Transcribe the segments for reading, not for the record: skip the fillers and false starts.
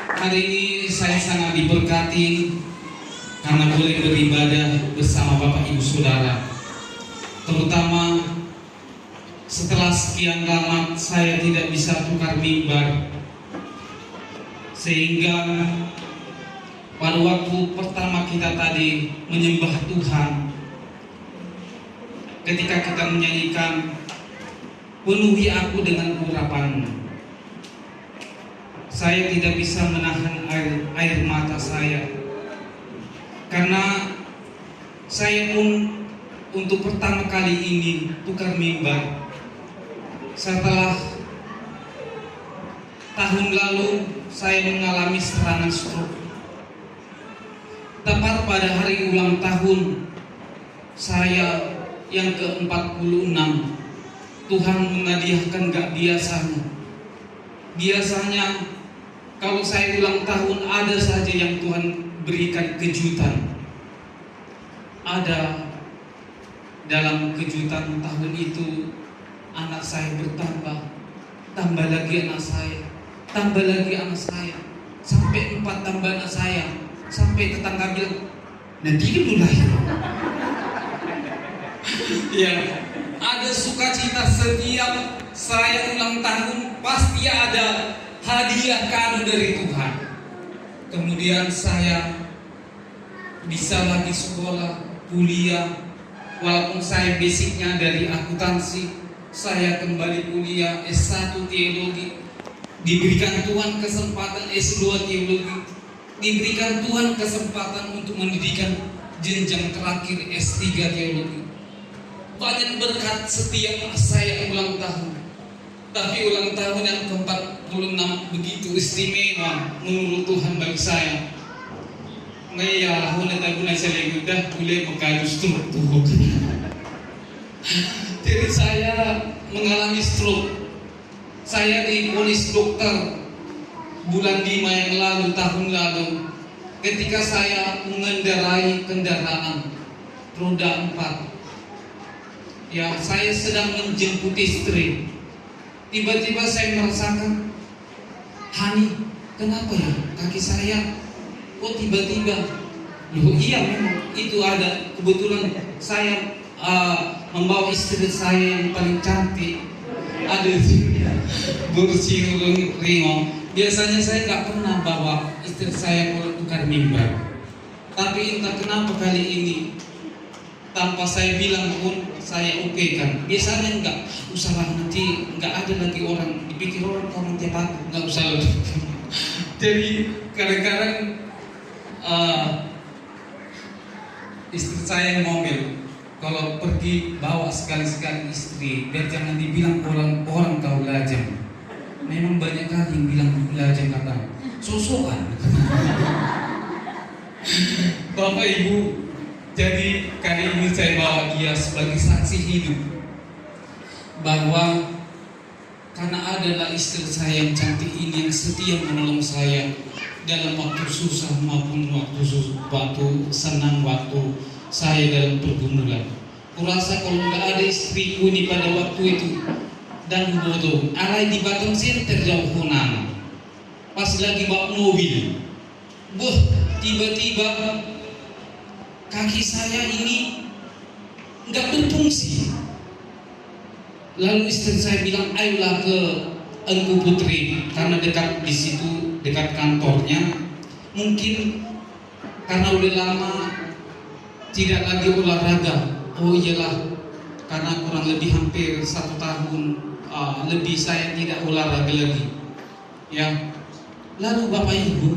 Hari ini saya sangat diberkati karena boleh beribadah bersama Bapak Ibu Saudara. Terutama setelah sekian lama saya tidak bisa tukar mimbar, sehingga pada waktu pertama kita tadi menyembah Tuhan, ketika kita menyanyikan penuhi aku dengan urapan-Mu, saya tidak bisa menahan air mata saya, karena saya pun untuk pertama kali ini tukar mimbar setelah tahun lalu saya mengalami serangan stroke. Tepat pada hari ulang tahun saya yang ke-46, Tuhan menghadiahkan gak biasanya. Biasanya kalau saya ulang tahun ada saja yang Tuhan berikan kejutan. Ada dalam kejutan tahun itu anak saya bertambah, tambah lagi anak saya, tambah lagi anak saya, sampai 4 tambah anak saya, sampai tetangga bilang, nanti kan lahir. Ya, ada sukacita setiap saya ulang tahun, pasti ada hadiah kado dari Tuhan. Kemudian saya bisa lagi sekolah, kuliah. Walaupun saya basicnya dari akuntansi, saya kembali kuliah S1 teologi. Diberikan Tuhan kesempatan S2 teologi. Diberikan Tuhan kesempatan untuk mendidikan jenjang terakhir S3 teologi. Banyak berkat setiap saya ulang tahun. Tapi ulang tahun yang ke-46 begitu istimewa menurut Tuhan bagi saya. Ngaya huna tabuna selegudah boleh mengkalu stroke. Jadi saya mengalami stroke. Saya diponis dokter bulan 5 yang lalu, tahun lalu, ketika saya mengendarai kendaraan roda 4. Ya, saya sedang menjemput istri. Tiba-tiba saya merasakan, Hani, kenapa ya kaki saya kok tiba-tiba? Loh iya, memang itu ada. Kebetulan saya membawa istri saya yang paling cantik, ada bersih ringo. Biasanya saya nggak pernah bawa istri saya kalau tukar mimbar, tapi entah kenapa kali ini tanpa saya bilang pun saya oke kan. Biasanya enggak usahlah, nanti enggak ada lagi orang dipikir orang tepat, enggak usah lagi. Jadi kadang-kadang istri saya ngomel, kalau pergi bawa sekali-sekali istri, biar jangan dibilang orang kau lajang. Memang banyak kali yang bilang lajang kata sosokan. Bapak Ibu, jadi kali ini saya bawa dia sebagai saksi hidup bahwa karena adalah istri saya yang cantik ini yang setia menolong saya dalam waktu susah maupun waktu senang, waktu saya dalam pergumulan. Kurasa kalau nggak ada istriku ini pada waktu itu dan bodoh, alai di Batam Center jauh Honana, pas lagi bawa mobil, tiba-tiba kaki saya ini nggak berfungsi. Lalu istri saya bilang, ayolah ke Engku Putri, karena dekat di situ, dekat kantornya. Mungkin karena udah lama tidak lagi olahraga. Oh iyalah, karena kurang lebih hampir 1 tahun lebih saya tidak olahraga lagi. Ya, lalu Bapak Ibu,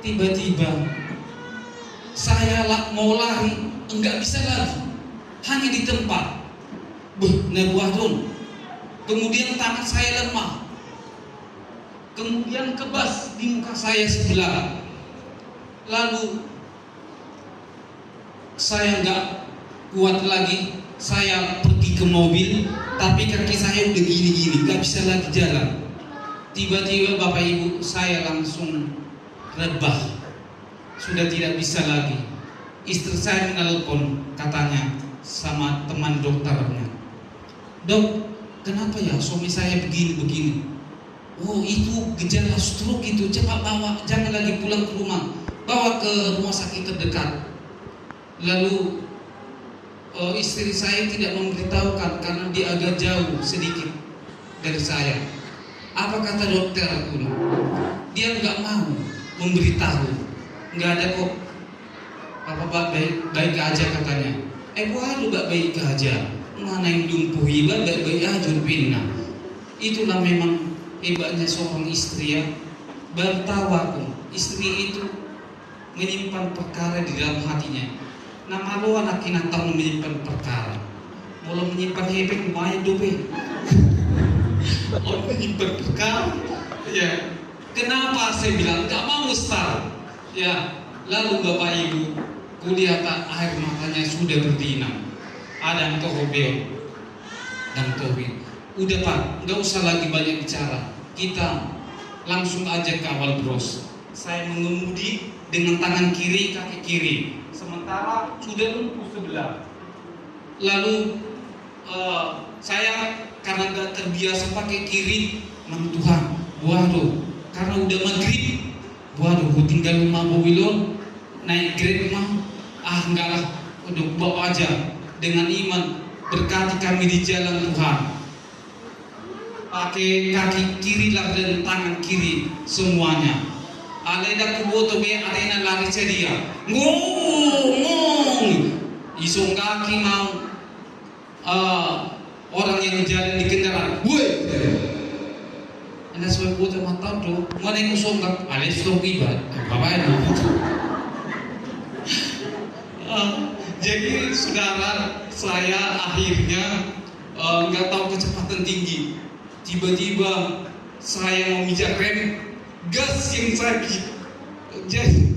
tiba-tiba saya mau lari, enggak bisa lagi, hanya di tempat. Nebuadon. Kemudian tangan saya lemah. Kemudian kebas di muka saya sebelah. Lalu saya enggak kuat lagi. Saya pergi ke mobil, tapi kaki saya udah gini-gini, enggak bisa lagi jalan. Tiba-tiba Bapak Ibu, saya langsung rebah. Sudah tidak bisa lagi. Istri saya menelpon, katanya sama teman dokternya, Dok, kenapa ya suami saya begini-begini? oh itu gejala stroke itu, cepat bawa, jangan lagi pulang ke rumah, bawa ke rumah sakit terdekat. Lalu istri saya tidak memberitahukan karena dia agak jauh sedikit dari saya. Apa kata dokter aku? Dia nggak mau memberitahu. Nggak ada kok. Apa baik aja katanya. Lu baik aja. Mana yang lumpuhi baik aja pinna. Itulah memang hebatnya seorang istri ya. Baru tahu aku, istri itu menyimpan perkara di dalam hatinya. Nama lo anak tahu menyimpan perkara. Mau menyimpan hebek lumayan dope. Orang menyimpan perkara. Ya. Kenapa saya bilang gak mau start? Ya. Lalu Bapak Ibu, kulihat air matanya sudah berdinam. Ada yang tohobeo dan tohid. Udah Pak, nggak usah lagi banyak bicara. Kita langsung aja ke awal bros. Saya mengemudi dengan tangan kiri, kaki kiri. Sementara sudah lumpuh sebelah. Lalu saya karena nggak terbiasa pakai kiri, Tuhan, waduh, karena udah maghrib, waduh, tinggal rumah Bowilon, naik grade mah, enggak lah, udah bawa aja dengan iman, berkati kami di jalan Tuhan. Pakai kaki kiri lah dan tangan kiri semuanya. Aleda kuboto be arena lari ceria. Ngomong. Isong kaki mau orang yang jalan di kendaraan. Woi. Anda sebagai buat mata tuh, mana yang usung kak? Alis tuh ibat. Apa ya? Jadi saudara, saya akhirnya nggak tahu kecepatan tinggi. Tiba-tiba saya mau mijak rem, gas yang sakit. Jadi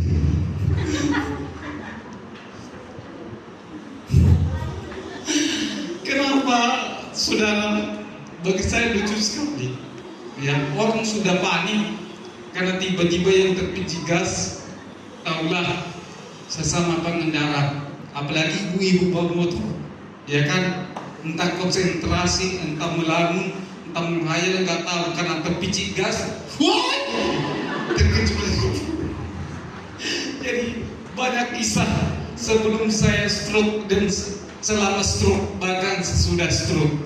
kenapa saudara? Bagi saya lucu sekali. Ya, orang sudah panik karena tiba-tiba yang terpijit gas, tahulah sesama pengendara, apalagi ibu-ibu bawa motor, ya kan, entah konsentrasi, entah melamun, entah menghayal, nggak tahu karena terpijit gas, wah, terkejut. Jadi banyak kisah sebelum saya stroke dan selama stroke, bahkan sesudah stroke.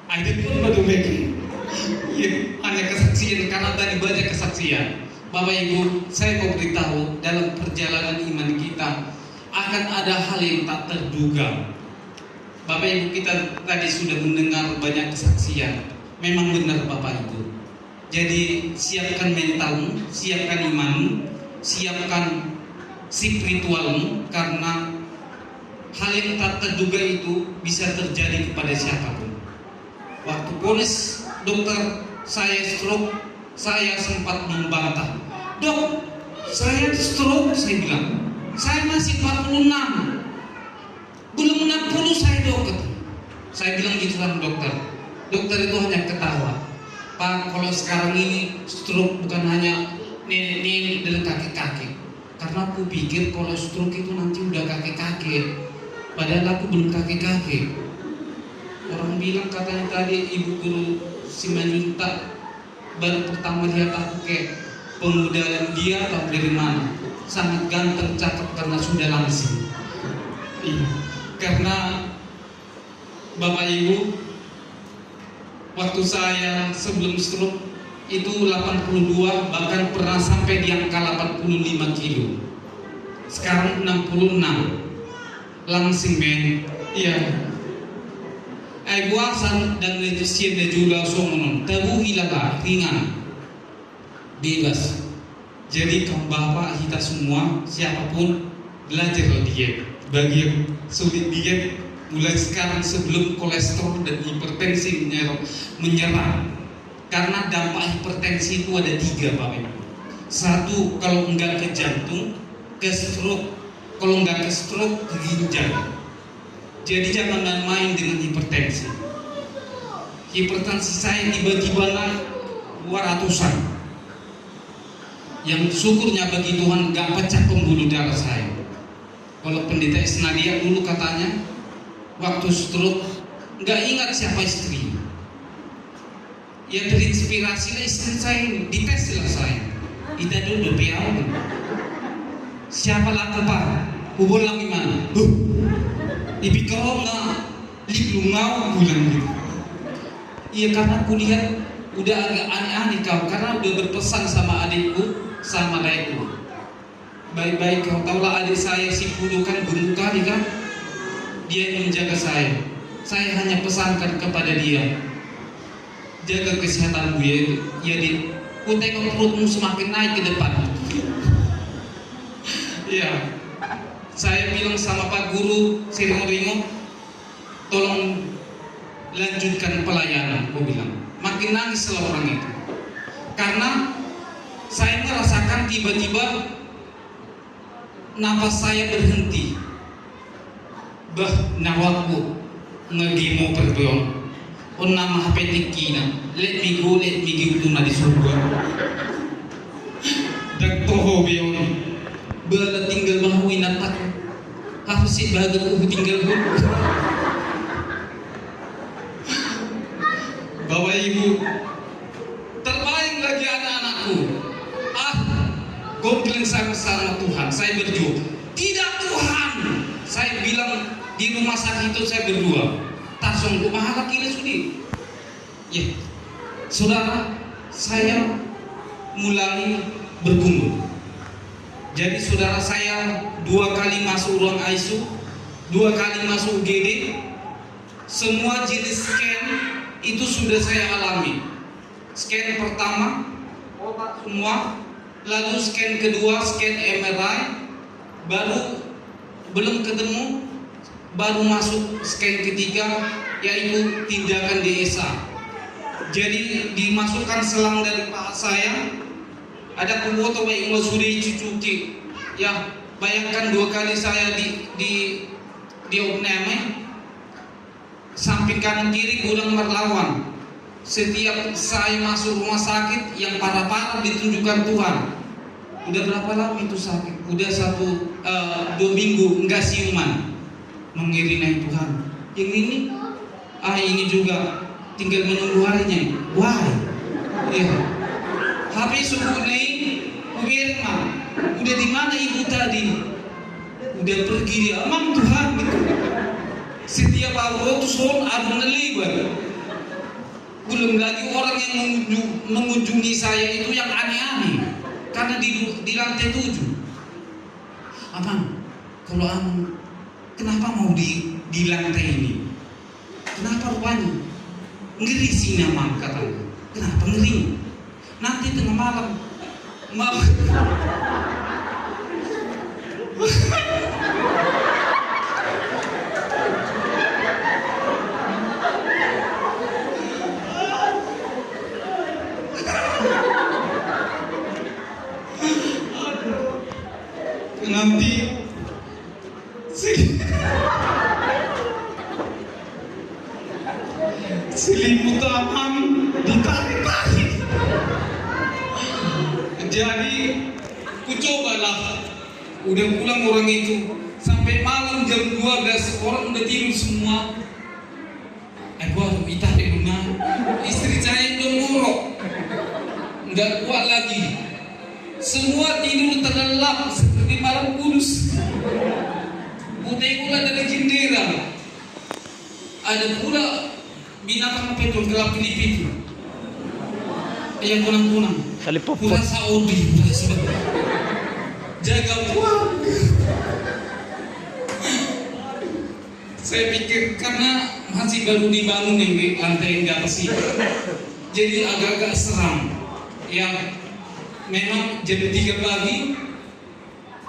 Ada pun bagaimana? Ya, hanya kesaksian karena tadi banyak kesaksian. Bapak Ibu, saya mau beritahu dalam perjalanan iman kita akan ada hal yang tak terduga. Bapak Ibu, kita tadi sudah mendengar banyak kesaksian. Memang benar Bapak Ibu. Jadi siapkan mentalmu, siapkan imanmu, siapkan spiritualmu, karena hal yang tak terduga itu bisa terjadi kepada siapapun. Waktu ponis dokter saya stroke, saya sempat membantah. Dok, saya stroke, saya bilang. Saya masih 46. Belum 60 saya dokter. Saya bilang gitu kan dokter. Dokter itu hanya ketawa. Pak, kalau sekarang ini stroke bukan hanya nenek dan kakek-kakek. Karena aku pikir kalau stroke itu nanti udah kakek-kakek. Padahal aku belum kakek-kakek. Orang bilang katanya tadi ibu guru Simanjuntak baru pertama lihat aku kayak pemuda dan dia tahu dari mana. Sangat ganteng, cakep karena sudah langsing. Iya. Karena Bapak Ibu, waktu saya sebelum stroke itu 82, bahkan pernah sampai di angka 85 kilo. Sekarang 66. Langsing men. Iya. Buasan dan letusian dan juga somonon tabu hilaga ringan bebas. Jadi kaum bapak kita semua siapapun belajar diet. Bagi yang sulit diet mulai sekarang sebelum kolesterol dan hipertensi menyerang. Karena dampak hipertensi itu ada 3 Bapak Ibu. 1, kalau enggak ke jantung, ke stroke. Kalau enggak ke stroke, ke ginjal. Jadi jangan main dengan hipertensi. Hipertensi saya tiba-tiba naik 200-an. Yang syukurnya bagi Tuhan gak pecah pembuluh darah saya. Kalau pendeta Isnadia dulu katanya waktu stroke gak ingat siapa istri. Ya terinspirasi lah istri saya ini, dites lah saya. Kita dulu piau. Siapa laku pak? Hubung lang gimana? Ibi kau nggak liblungau bulan gitu. Iya karena aku lihat udah agak aneh-aneh kau, karena udah berpesan sama adikku sama adikku. Baik-baik kau tahulah adik saya si Pudu kan gemuk kali kan. Dia yang menjaga saya. Saya hanya pesankan kepada dia, jaga kesehatanmu ya di. Ku tengok perutmu semakin naik ke depan. Iya. Saya bilang sama Pak Guru Ringo, tolong lanjutkan pelayanan. Aku bilang, makin nangis orang itu, karena saya merasakan tiba-tiba nafas saya berhenti. Nawaku ngegimo perbeon. On nama HP tikina, let me go to na di surga. Dan toho beon. Bala tinggal mahuin natak. Apa sih bahagia aku tinggal pun. Bapak Ibu, terbaik lagi anak-anakku. Kau bilang sama Tuhan, saya berjuang. Tidak Tuhan, saya bilang di rumah sakit itu saya berdua. Tasong kumaha kira sudi. Ya, saudara, saya mulai bergumul. Jadi saudara saya 2 kali masuk ruang ICU, 2 kali masuk UGD. Semua jenis scan itu sudah saya alami. Scan pertama otak semua, lalu scan kedua, scan MRI, baru belum ketemu, baru masuk scan ketiga, yaitu tindakan DSA. Jadi dimasukkan selang dari paha saya, ada kuota yang sudah dicuci. Ya, bayangkan 2 kali saya di opname, samping kanan kiri kurang berlawan. Setiap saya masuk rumah sakit yang parah-parah ditunjukkan Tuhan. Udah berapa lama itu sakit? Udah 2 minggu enggak siuman. Mengiringi Tuhan. Yang ini juga tinggal menunggu harinya. Why? Ya. Habis subuh nih, Wirma, udah di mana ibu tadi? Udah pergi dia, amang Tuhan gitu. Setiap waktu soal ada ngelibat. Belum lagi orang yang mengunjungi saya itu yang aneh-aneh, karena di lantai 7. Amang, kalau amang, kenapa mau di lantai ini? Kenapa rupanya? Ngeri sih amang katanya. Kenapa ngeri? Nanti tengah malam mau nanti selimut aman ditarik-tarik. Jadi ku cobalah, udah pulang orang itu sampai malam jam 12 orang udah tidur semua. Aku ditarik rumah, istri saya udah ngorok, nggak kuat lagi. Semua tidur terlelap seperti malam kudus. Putih dari jendela. Ada pula binatang apa itu gelap itu, yang kunang-kunang. Pura Saudi, jaga puang. Saya pikir karena masih baru dibangun yang lantai yang atas itu, jadi agak-agak seram. Yang memang jam 3 pagi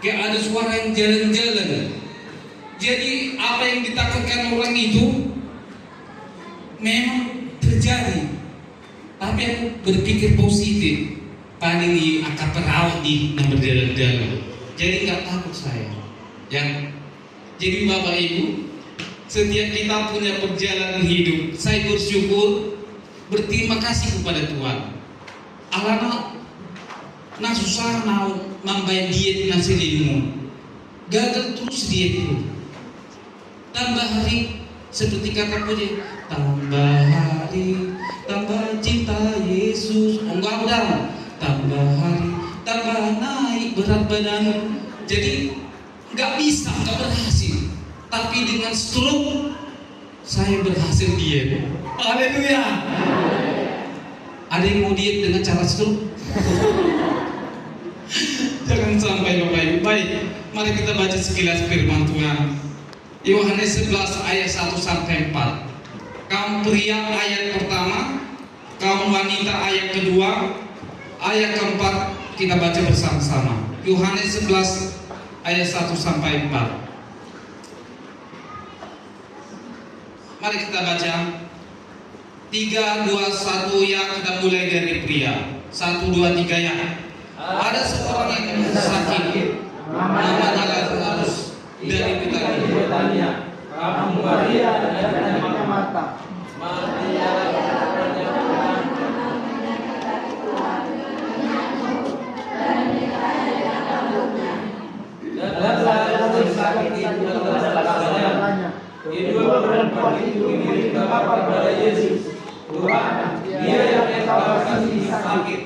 kayak ada suara yang jalan-jalan. Jadi apa yang ditakutkan orang itu memang terjadi. Tapi aku berpikir positif. Paling akan perawat di berjalan-jalan. Jadi nggak takut saya. Jadi Bapak Ibu, setiap kita punya perjalanan hidup, saya bersyukur, berterima kasih kepada Tuhan. Alana na susah na membayar diet na silimu. Gagal terus diet itu. Tambah hari seperti kata puji, tambah hari, tambah cinta badan. Jadi nggak berhasil. Tapi dengan stroke saya berhasil diet. Haleluya. Ada yang mau diet dengan cara stroke? Jangan sampai Bapak Ibu. Baik, mari kita baca sekilas firman Tuhan. Yohanes 11 ayat 1 sampai 4. Kaum pria ayat pertama, kaum wanita ayat kedua, ayat keempat kita baca bersama-sama. Yohanes 11 ayat 1 sampai 4. Mari kita baca. 3, 2, 1 ya, kita mulai dari pria. 1, 2, 3 ya. Ada seorang yang sakit, namanya Lazarus dari Betania. Kamu Maria dan Marta. Maria dan Lazarus sakit itu adalah kedua perempuan itu mengirim kabar kepada Yesus, Tuhan, dia yang engkau kasihi sakit.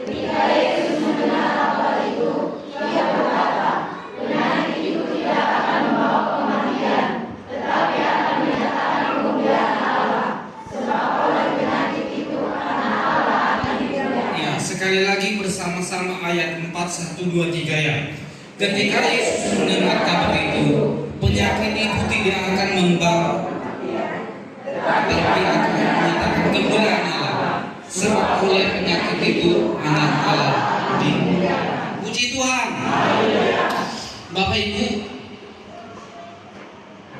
Ketika Yesus mendengar kabar itu, dia berkata, penyakit itu tidak akan membawa kematian, tetapi akan menyatakan kemuliaan Allah, sebab oleh penyakit itu anak Allah akan dimuliakan. Ya, sekali lagi bersama-sama ayat 4, 1, 2, 3 ya. Ketika Yesus mendengar kabar itu, penyakit itu tidak akan membawa, tetapi akan menyatakan kemuliaan Allah, sebab oleh penyakit itu anak Allah dimuliakan. Puji Tuhan. Bapak Ibu,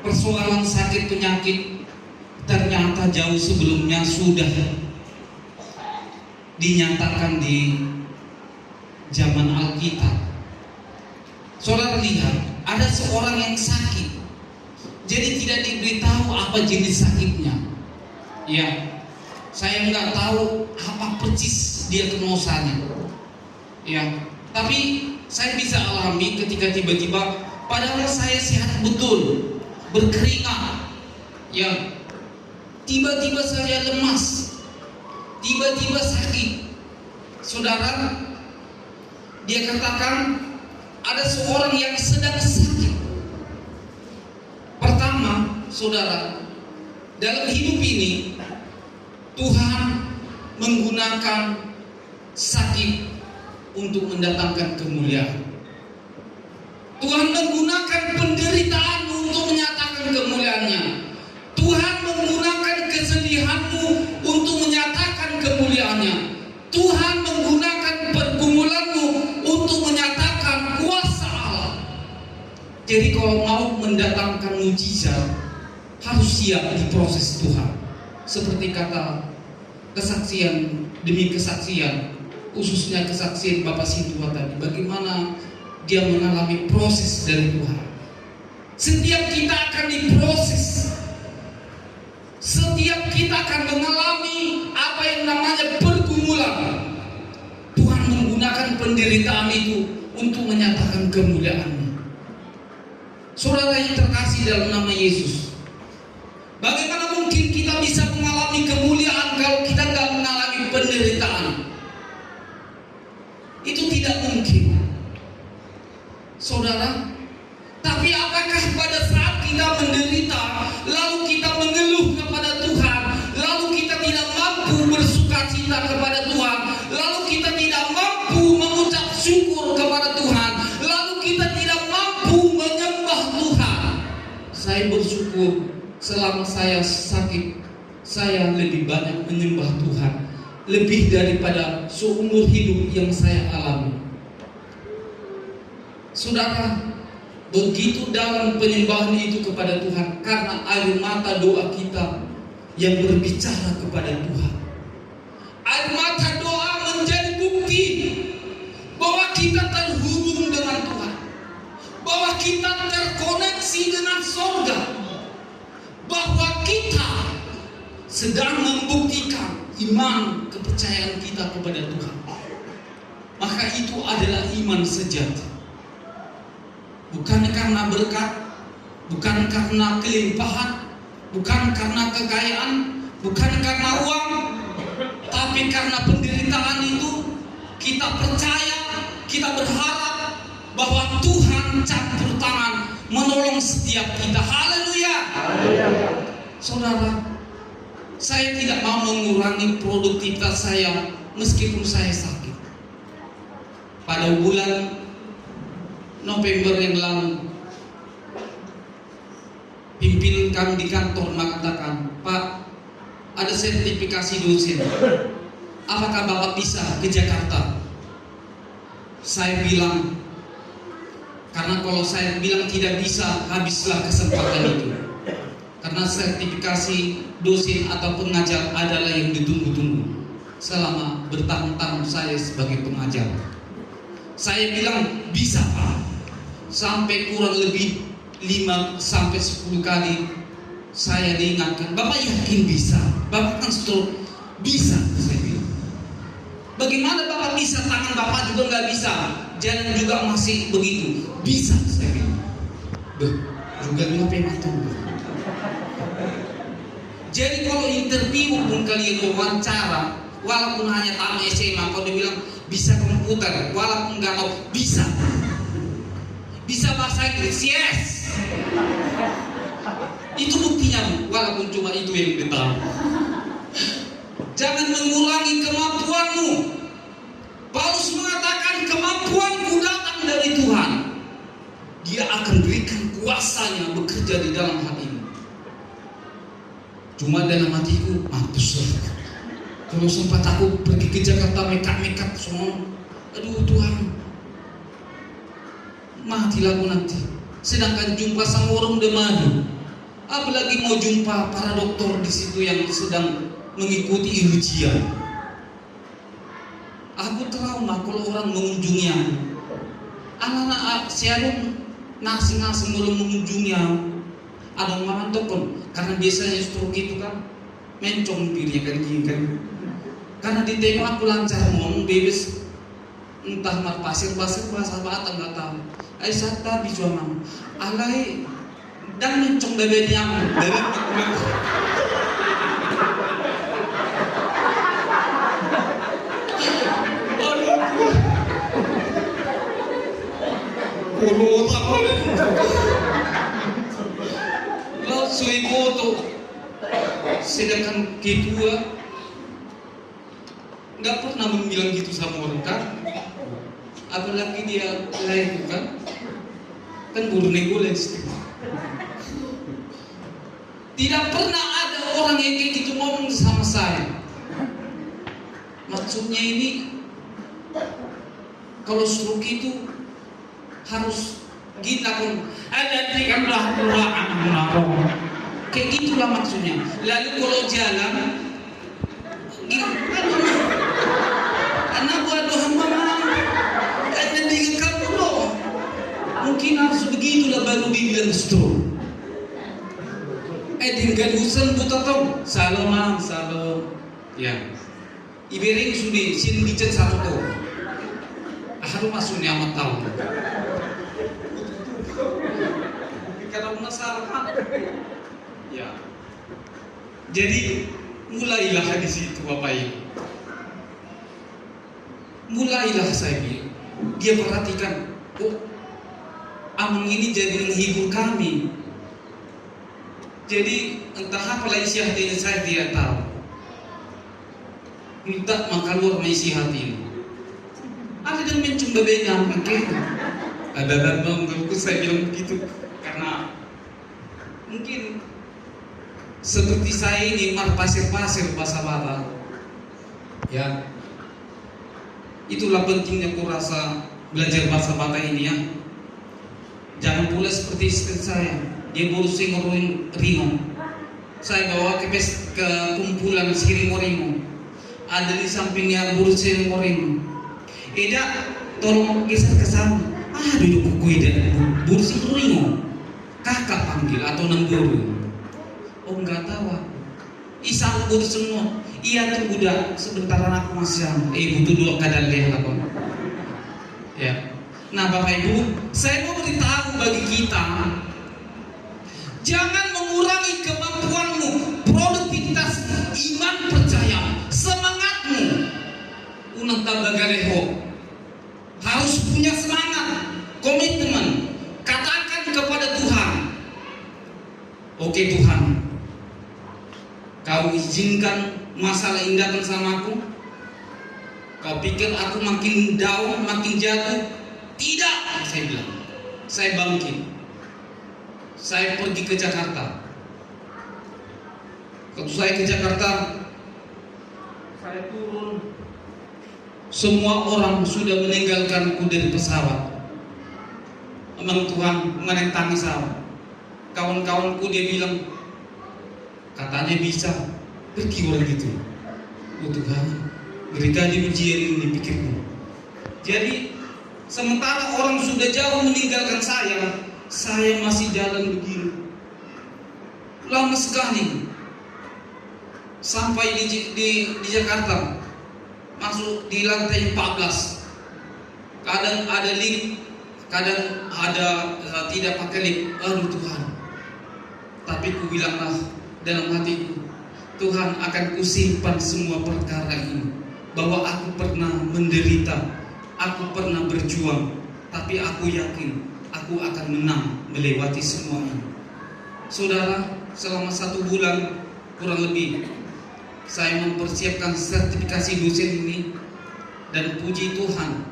persoalan sakit penyakit ternyata jauh sebelumnya sudah dinyatakan di zaman Alkitab. Saudara lihat, ada seorang yang sakit, jadi tidak diberitahu apa jenis sakitnya. Ya, saya nggak tahu apa persis diagnosanya. Ya, tapi saya bisa alami ketika tiba-tiba, padahal saya sehat betul, berkeringat, ya, tiba-tiba saya lemas, tiba-tiba sakit. Saudara, dia katakan ada seorang yang sedang sakit. Pertama, saudara, dalam hidup ini Tuhan menggunakan sakit untuk mendatangkan kemuliaan. Tuhan menggunakan penderitaan untuk menyatakan kemuliaannya. Tuhan menggunakan kesedihanmu untuk menyatakan kemuliaannya. Tuhan menggunakan pergumulanmu untuk menyatakan kuasa Allah. Jadi kalau mau mendatangkan mujizat, harus siap diproses Tuhan. Seperti kata kesaksian demi kesaksian, khususnya kesaksian Bapak Sintua tadi, bagaimana dia mengalami proses dari Tuhan. Setiap kita akan diproses. Setiap kita akan mengalami apa yang namanya pergumulan. Tuhan menggunakan penderitaan itu untuk menyatakan kemuliaan-Nya. Saudara yang terkasih dalam nama Yesus, bagaimana mungkin kita bisa mengalami kemuliaan kalau kita nggak mengalami penderitaan? Itu tidak mungkin, saudara. Tapi apakah pada saat kita menderita, lalu kita mengeluh kepada Tuhan, lalu kita tidak mampu bersukacita kepada Tuhan, lalu kita tidak mampu mengucap syukur kepada Tuhan, lalu kita tidak mampu menyembah Tuhan? Saya bersyukur selama saya sakit, saya lebih banyak menyembah Tuhan, lebih daripada seumur hidup yang saya alami. Saudara, begitu dalam penyembahan itu kepada Tuhan, karena air mata doa kita yang berbicara kepada Tuhan. Air mata doa menjadi bukti bahwa kita terhubung dengan Tuhan, bahwa kita terkoneksi dengan surga, bahwa kita sedang membuktikan iman kepercayaan kita kepada Tuhan. Maka itu adalah iman sejati. Bukan karena berkat, bukan karena kelimpahan, bukan karena kekayaan, bukan karena uang, tapi karena penderitaan itu kita percaya, kita berharap bahwa Tuhan campur tangan menolong setiap kita. Haleluya. Saudara, saya tidak mau mengurangi produktivitas saya meskipun saya sakit. Pada bulan November yang lalu, pimpinan kami di kantor mengatakan, "Pak, ada sertifikasi dosen. Apakah Bapak bisa ke Jakarta?" Saya bilang, karena kalau saya bilang tidak bisa, habislah kesempatan itu. Karena sertifikasi dosen atau pengajar adalah yang ditunggu-tunggu selama bertahun-tahun saya sebagai pengajar. Saya bilang, bisa Pak. Sampai kurang lebih 5-10 kali saya diingatkan, Bapak yakin bisa? Bapak kan stroke, bisa, saya bilang. Bagaimana Bapak bisa? Tangan Bapak juga nggak bisa, jalan juga masih begitu. Bisa, saya bilang. Juga dua pematu. Jadi kalau interview pun kalian wawancara, walaupun hanya tamat SMA, kalau dia bilang bisa komputer, walaupun nggak tahu, bisa. Bisa bahasa Inggris, yes. Itu buktinya, walaupun cuma itu yang kita tahu. Jangan mengurangi kemampuanmu. Paulus mengatakan, kemampuanku datang dari Tuhan. Dia akan berikan kuasanya bekerja di dalam hatimu. Cuma dalam hatiku, mampus lah. Kalau sempat aku pergi ke Jakarta make-up semua, aduh Tuhan, matilah aku nanti. Sedangkan jumpa sama orang demam, apalagi mau jumpa para dokter di situ yang sedang mengikuti ujian. Aku trauma kalau orang mengunjungi aku. Anak-anak siaran ngasing-ngasing mulai mengunjungi aku. Ada orang tokon, karena biasanya stroke itu kan mencong dirinya kan gini kan. Karena ditengok aku lancar ngomong bebas, entah mar pasir bahasa Batak nggak tahu. Aisyata bijuamang, alai dan mencong bebeknya dari laut sui foto, sedangkan kedua nggak pernah bilang gitu sama orang kan. Apalagi dia lakukan kan buru negoles. Tidak pernah ada orang yang kayak gitu ngomong sama saya. Maksudnya ini kalau stroke itu harus kita pun ada tikamlah anak kayak gitulah maksudnya. Lalu kalau jalan anak buat Tuhan mama ada di kamu loh. Mungkin harus begitulah baru dibilang stroke. Tinggal usan buta tau salom ya ibering sudah sin bicat satu tuh harus masuknya amat tahu karena penasaran ya. Jadi mulailah di situ Bapak Ibu, mulailah saya bilang. Dia perhatikan, oh Amang ini jadi menghibur kami. Jadi entah apa isi hati saya tidak tahu. Minta maka luar isi hati. Ada yang mencumba benya pakai. Ada dan saya bilang begitu karena mungkin seperti saya ini mar pasir-pasir bahasa Batak. Ya. Itulah pentingnya aku rasa belajar bahasa Batak ini ya. Jangan pula seperti saya. Dia boros ringo. Saya bawa ke kumpulan Siringo. Ada di sampingnya boros ringo. Eda, tolong geser ke sana. Duduk buku Eda, boros ringo. Kakak panggil atau nengguru. Oh enggak tahu. Isang boros semua. Iya tuh udah sebentar aku masih butuh dua kadal deh lah kon. Ya. Nah Bapak Ibu, saya mau beritahu bagi kita. Jangan mengurangi kemampuanmu, produktivitas, iman, percaya, semangatmu. Unang tabagaleho harus punya semangat. izinkan masalah ini datang sama aku? Kau pikir aku makin down, makin jatuh? Tidak, saya bilang. Saya bangkit. Saya pergi ke Jakarta. Waktu saya ke Jakarta, saya turun. Semua orang sudah meninggalkanku dari pesawat. Emang Tuhan menentangi saya. Kawan-kawanku dia bilang, katanya bisa pergi orang itu. Oh Tuhan, mereka diujian ini pikirku. Jadi sementara orang sudah jauh meninggalkan saya masih jalan begini. Lama sekali. Sampai di Jakarta, masuk di lantai 14. Kadang ada lift, kadang ada tidak pakai lift. Aduh Tuhan. Tapi ku bilanglah dalam hatiku, Tuhan akan kusimpan semua perkara ini. Bahwa aku pernah menderita, aku pernah berjuang, tapi aku yakin aku akan menang melewati semua ini. Saudara, selama 1 bulan kurang lebih saya mempersiapkan sertifikasi dosen ini, dan puji Tuhan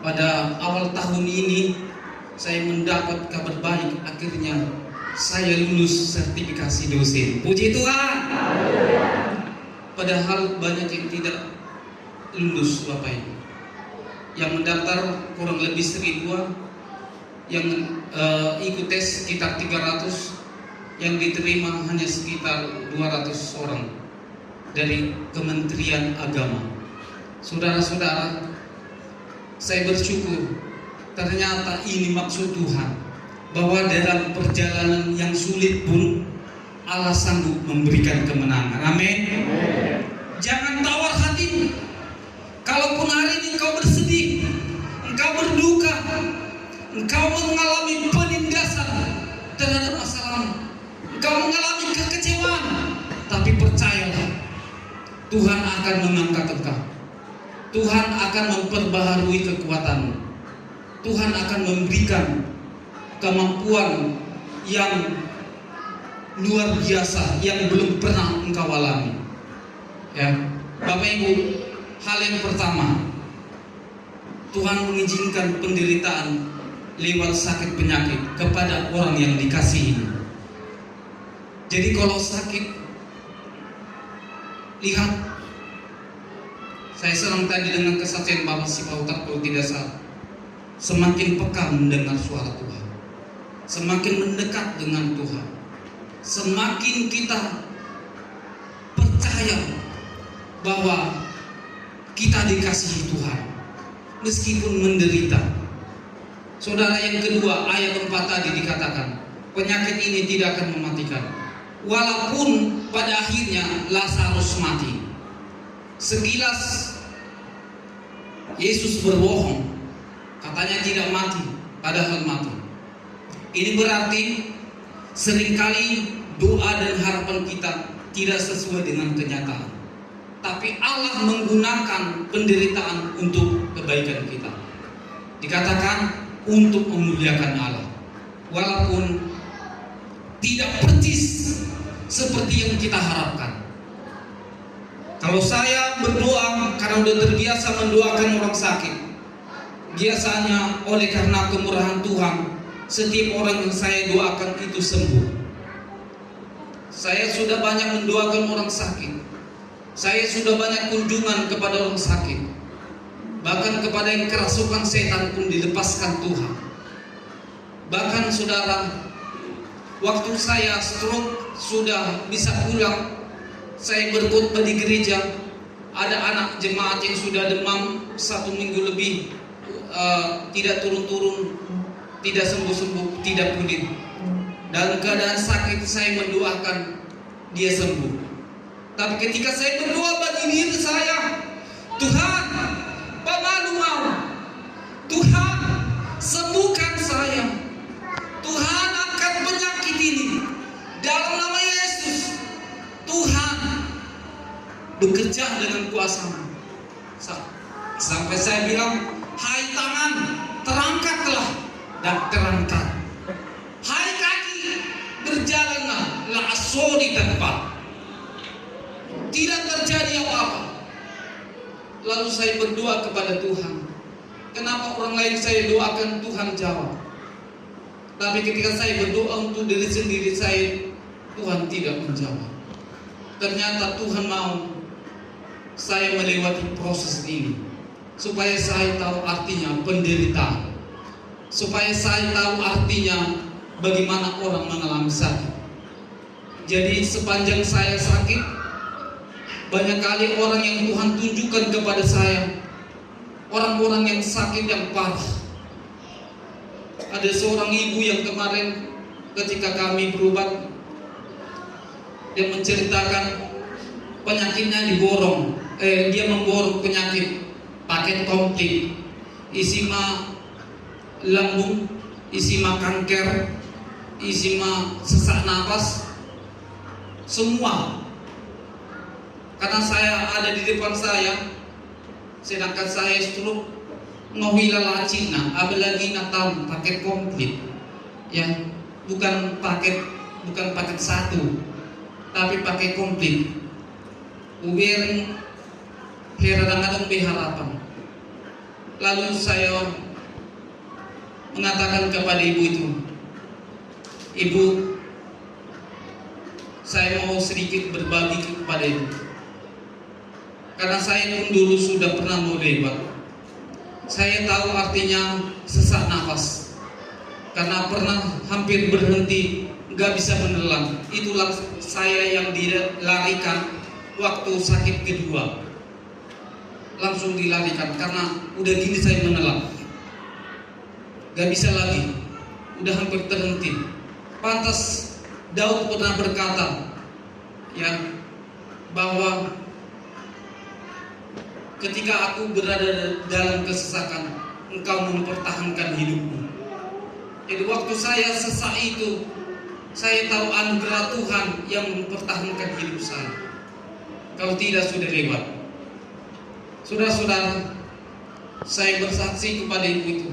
pada awal tahun ini saya mendapat kabar baik, akhirnya saya lulus sertifikasi dosen. Puji Tuhan. Padahal banyak yang tidak lulus Bapak Ibu. Yang mendaftar kurang lebih 1000-an, yang ikut tes sekitar 300, yang diterima hanya sekitar 200 orang dari Kementerian Agama. Saudara-saudara, saya bersyukur ternyata ini maksud Tuhan, bahwa dalam perjalanan yang sulit pun Allah sanggup memberikan kemenangan. Amin. Jangan tawar hatimu. Kalaupun hari ini engkau bersedih, engkau berduka, engkau mengalami penindasan terhadap masalahmu, engkau mengalami kekecewaan, tapi percayalah, Tuhan akan mengangkat engkau. Tuhan akan memperbaharui kekuatanmu. Tuhan akan memberikan kemampuan yang luar biasa yang belum pernah engkau alami. Ya, Bapak Ibu, hal yang pertama, Tuhan mengizinkan penderitaan lewat sakit penyakit kepada orang yang dikasihi. Jadi kalau sakit, lihat, saya senang tadi dengan kesaksian Bapak Sipautar kalau tidak salah. Semakin peka mendengar suara Tuhan, semakin mendekat dengan Tuhan, semakin kita percaya bahwa kita dikasihi Tuhan meskipun menderita. Saudara, yang kedua, ayat 4 tadi dikatakan penyakit ini tidak akan mematikan. Walaupun pada akhirnya Lazarus mati. Sekilas Yesus berbohong, katanya tidak mati, padahal mati. Ini berarti seringkali doa dan harapan kita tidak sesuai dengan kenyataan. Tapi Allah menggunakan penderitaan untuk kebaikan kita. Dikatakan untuk memuliakan Allah. Walaupun tidak persis seperti yang kita harapkan. Kalau saya berdoa karena sudah terbiasa mendoakan orang sakit, biasanya oleh karena kemurahan Tuhan, setiap orang yang saya doakan itu sembuh. Saya sudah banyak mendoakan orang sakit. Saya sudah banyak kunjungan kepada orang sakit. Bahkan kepada yang kerasukan setan pun dilepaskan Tuhan. Bahkan saudara, waktu saya stroke sudah bisa pulang, saya berkhotbah di gereja, ada anak jemaat yang sudah demam 1 minggu lebih, tidak turun-turun, tidak sembuh-sembuh, tidak pulih. Dalam keadaan sakit saya mendoakan dia sembuh. Tapi ketika saya berdoa bagi diri saya, Tuhan, Bapak mau, Tuhan sembuhkan saya, Tuhan angkat penyakit ini dalam nama Yesus. Tuhan bekerja dengan kuasa-Mu. Sampai saya bilang, hai tangan, terangkatlah, dan terangkat. Hai kaki, berjalanlah, langsung di tempat. tidak terjadi apa-apa. Lalu saya berdoa kepada Tuhan. Kenapa orang lain saya doakan Tuhan jawab, tapi ketika saya berdoa untuk diri sendiri saya, Tuhan tidak menjawab. Ternyata Tuhan mau saya melewati proses ini supaya saya tahu artinya penderitaan, supaya saya tahu artinya bagaimana orang mengalami sakit. Jadi sepanjang saya sakit, banyak kali orang yang Tuhan tunjukkan kepada saya, orang-orang yang sakit yang parah. Ada seorang ibu yang kemarin ketika kami berobat, dia menceritakan penyakitnya diborong. Dia memborong penyakit paket komplit, isi mah lambung, isi mah kanker, isi mah sesak napas, semua. Karena saya ada di depan saya, sedangkan saya stroke, ngohila lacina, apalagi natam paket komplit, ya, bukan paket satu, tapi paket komplit. Uber heradangan harapan. Lalu saya mengatakan kepada ibu itu, ibu, saya mau sedikit berbagi kepada ibu. Karena saya pun dulu sudah pernah mau lewat. Saya tahu artinya sesak nafas. Karena pernah hampir berhenti, nggak bisa menelan. Itulah saya yang dilarikan waktu sakit kedua. Langsung dilarikan karena udah gini saya menelan. Gak bisa lagi, udah hampir terhenti. Pantas Daud pernah berkata, ya, bahwa ketika aku berada dalam kesesakan, engkau mempertahankan hidupmu. Jadi waktu saya sesak itu, saya tahu anugerah Tuhan yang mempertahankan hidup saya. Kalau tidak sudah lewat. Saudara-saudara, saya bersaksi kepada ibu itu.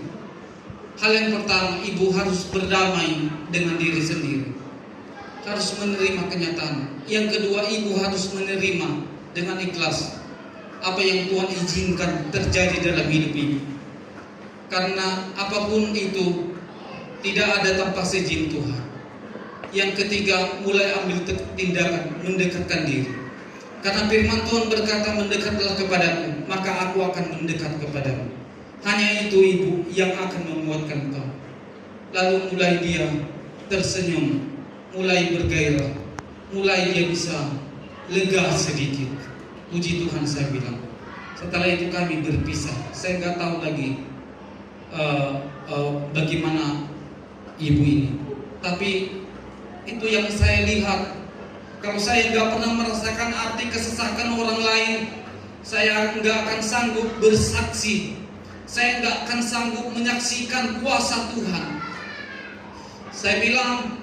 Hal yang pertama, ibu harus berdamai dengan diri sendiri. Harus menerima kenyataan. Yang kedua, ibu harus menerima dengan ikhlas apa yang Tuhan izinkan terjadi dalam hidup ini. Karena apapun itu tidak ada tanpa seizin Tuhan. Yang ketiga, mulai ambil tindakan mendekatkan diri. Karena firman Tuhan berkata, mendekatlah kepadaku, maka aku akan mendekat kepadamu. Hanya itu ibu yang akan menguatkan kau. Lalu mulai dia tersenyum, mulai bergairah, mulai dia bisa lega sedikit. Puji Tuhan, saya bilang. Setelah itu kami berpisah. Saya nggak tahu lagi bagaimana ibu ini. Tapi itu yang saya lihat. Kalau saya nggak pernah merasakan arti kesesakan orang lain, saya nggak akan sanggup bersaksi. Saya nggak akan sanggup menyaksikan kuasa Tuhan. Saya bilang,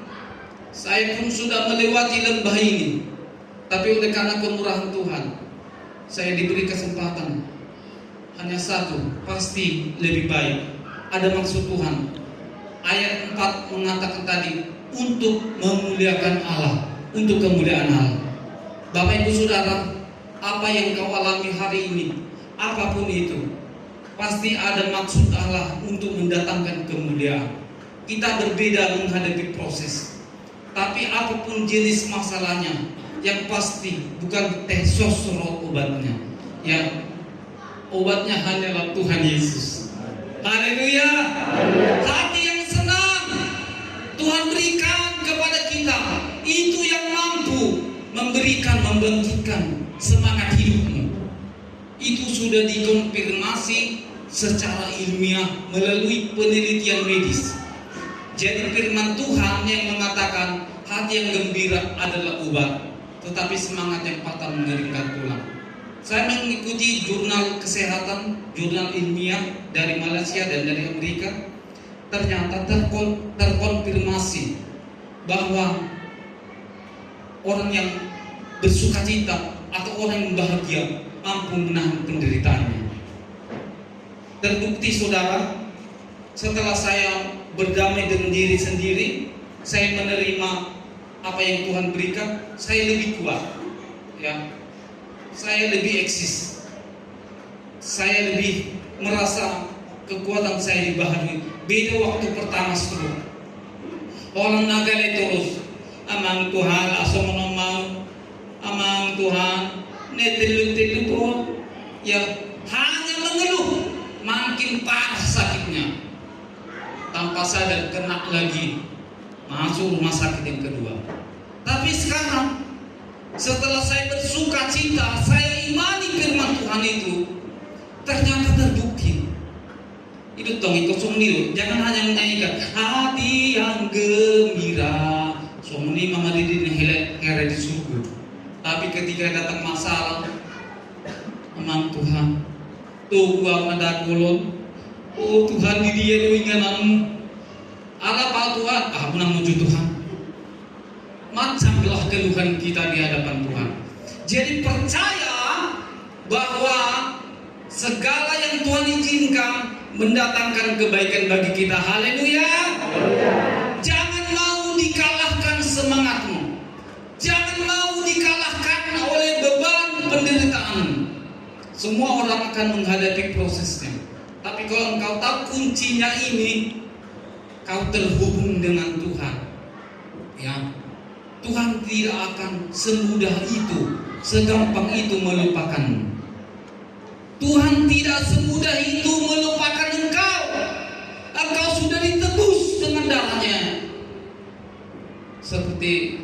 saya pun sudah melewati lembah ini, tapi oleh karena kemurahan Tuhan, saya diberi kesempatan. Hanya satu, pasti lebih baik. Ada maksud Tuhan. Ayat 4 mengatakan tadi, untuk memuliakan Allah, untuk kemuliaan Allah. Bapak Ibu Saudara, apa yang kau alami hari ini, apapun itu, pasti ada maksud Allah untuk mendatangkan kemuliaan. Kita berbeda menghadapi proses, tapi apapun jenis masalahnya, yang pasti bukan teh sosro obatnya, ya, obatnya hanyalah Tuhan Yesus. Haleluya. Hati yang senang Tuhan berikan kepada kita, itu yang mampu memberikan, membangkitkan semangat hidupmu. Itu sudah dikonfirmasi secara ilmiah melalui penelitian medis. Jadi firman Tuhan yang mengatakan hati yang gembira adalah obat, tetapi semangat yang patah mengeringkan tulang. Saya mengikuti jurnal kesehatan, jurnal ilmiah dari Malaysia dan dari Amerika. Ternyata terkonfirmasi bahwa orang yang bersukacita atau orang yang bahagia mampu menahan penderitaannya. Terbukti saudara, setelah saya berdamai dengan diri sendiri, saya menerima apa yang Tuhan berikan, saya lebih kuat. Ya, saya lebih eksis. Saya lebih merasa kekuatan saya dibaharui. Beda waktu pertama stroke. Orang nagale terus, amang Tuhan aso menomau, amang Tuhan netelu po, ya hanya mengeluh, makin parah sakitnya. Tanpa sadar kena lagi, masuk rumah sakit yang kedua. Tapi sekarang, setelah saya bersuka cita, saya imani firman Tuhan itu, ternyata terbukti. Itu tong ikut sumni, jangan hanya menyanyikan hati yang gembira. Sumni mama didi herai di surga. Tapi ketika datang masalah, emang Tuhan, tuh gua ada kolon, oh Tuhan di dia ingananmu. Allah Pak Tuhan, aku nak menuju Tuhan. Macamlah keluhan kita di hadapan Tuhan. Jadi percaya bahwa segala yang Tuhan izinkan mendatangkan kebaikan bagi kita. Haleluya. Jangan mau dikalahkan semangatmu. Jangan mau dikalahkan oleh beban penderitaan. Semua orang akan menghadapi prosesnya. Tapi kalau engkau tahu kuncinya ini, kau terhubung dengan Tuhan. Ya. Tuhan tidak akan semudah itu, segampang itu melupakanmu. Tuhan tidak semudah itu melupakan engkau. Engkau sudah ditebus dengan darahnya. Seperti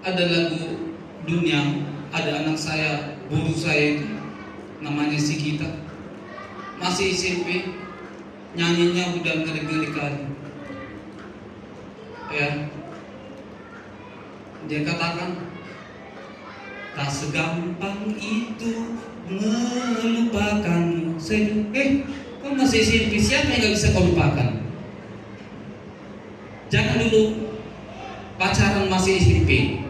ada lagu dunia, ada anak saya, guru saya itu, namanya si Kita, masih SMP, nyanyinya udah ngeri-ngeri kali. Ya, dia katakan, tak segampang itu melupakan. Saya kau masih SMP, siapa yang gak bisa kau lupakan? Jangan dulu pacaran masih SMP,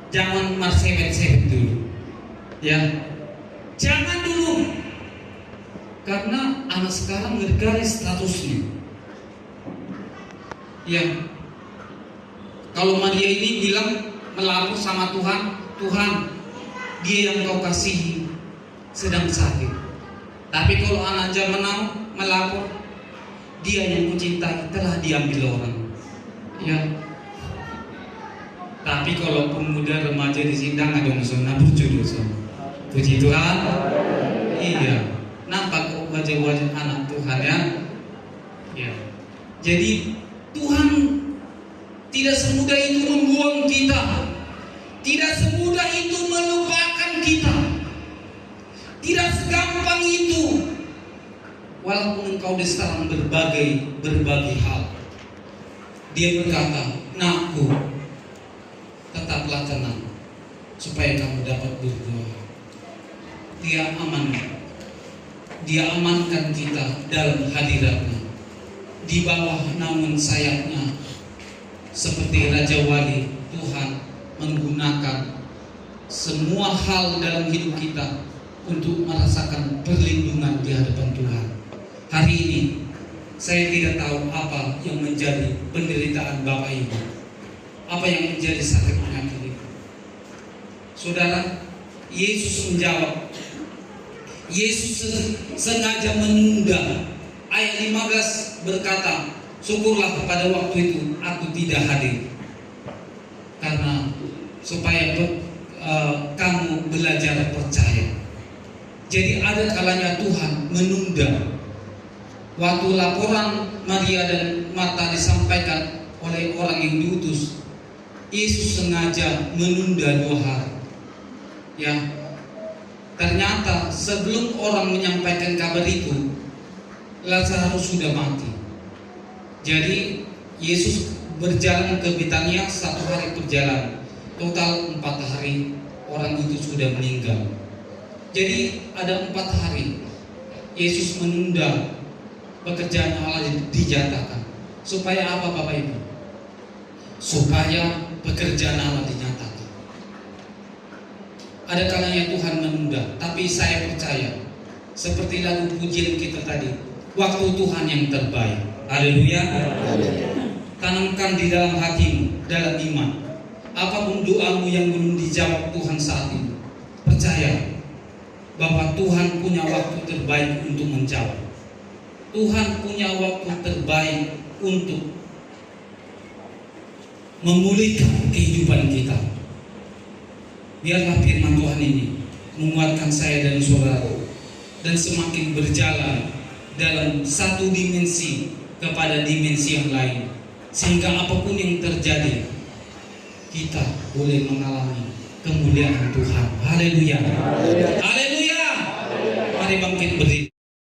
jangan marsewet-sewet dulu, ya. Jangan dulu, karena anak sekarang ngegaris statusnya. Ya, kalau Maria ini bilang melapor sama Tuhan, Tuhan, dia yang kau kasihi sedang sakit. Tapi kalau anak zaman now melapor, dia yang kucintai telah diambil orang. Ya. Tapi kalau pemuda remaja di sidang ada musuhnya berjudul sama. Puji Tuhan. Iya. Nampak wajah-wajah anak Tuhan ya. Ya. Jadi Tuhan tidak semudah itu membuang kita. Tidak semudah itu melupakan kita. Tidak segampang itu. Walaupun engkau diserang berbagai hal. Dia berkata, "Nakku, tetaplah tenang supaya kamu dapat berdoa." Dia aman. Dia amankan kita dalam hadiratnya. Di bawah namun sayapnya, seperti Raja Wali, Tuhan menggunakan semua hal dalam hidup kita untuk merasakan perlindungan di hadapan Tuhan. Hari ini saya tidak tahu apa yang menjadi penderitaan Bapak Ibu, apa yang menjadi sakit penyakit itu. Saudara, Yesus menjawab. Yesus sengaja menunda. Ayat 15 berkata, "Syukurlah pada waktu itu aku tidak hadir, karena supaya kamu belajar percaya." Jadi ada kalanya Tuhan menunda. Waktu laporan Maria dan Marta disampaikan oleh orang yang diutus, Yesus sengaja menunda 2 hari. Ya, ternyata sebelum orang menyampaikan kabar itu, Lazarus sudah mati. Jadi Yesus berjalan ke Betania 1 hari perjalanan. Total 4 hari orang itu sudah meninggal. Jadi ada 4 hari Yesus menunda pekerjaan Allah dijatakan. Supaya apa Bapak Ibu? Supaya pekerjaan Allah dinyatakan. Ada kalanya Tuhan menunda, tapi saya percaya seperti lagu pujian kita tadi, waktu Tuhan yang terbaik. Haleluya. Tanamkan di dalam hatimu, dalam iman, apapun doamu yang belum dijawab Tuhan saat ini, percaya bahwa Tuhan punya waktu terbaik untuk menjawab. Tuhan punya waktu terbaik untuk memulihkan kehidupan kita. Biarlah firman Tuhan ini menguatkan saya dan saudara, dan semakin berjalan dalam satu dimensi kepada dimensi yang lain, sehingga apapun yang terjadi kita boleh mengalami kemuliaan Tuhan. Haleluya. Haleluya. Mari bangkit berdiri.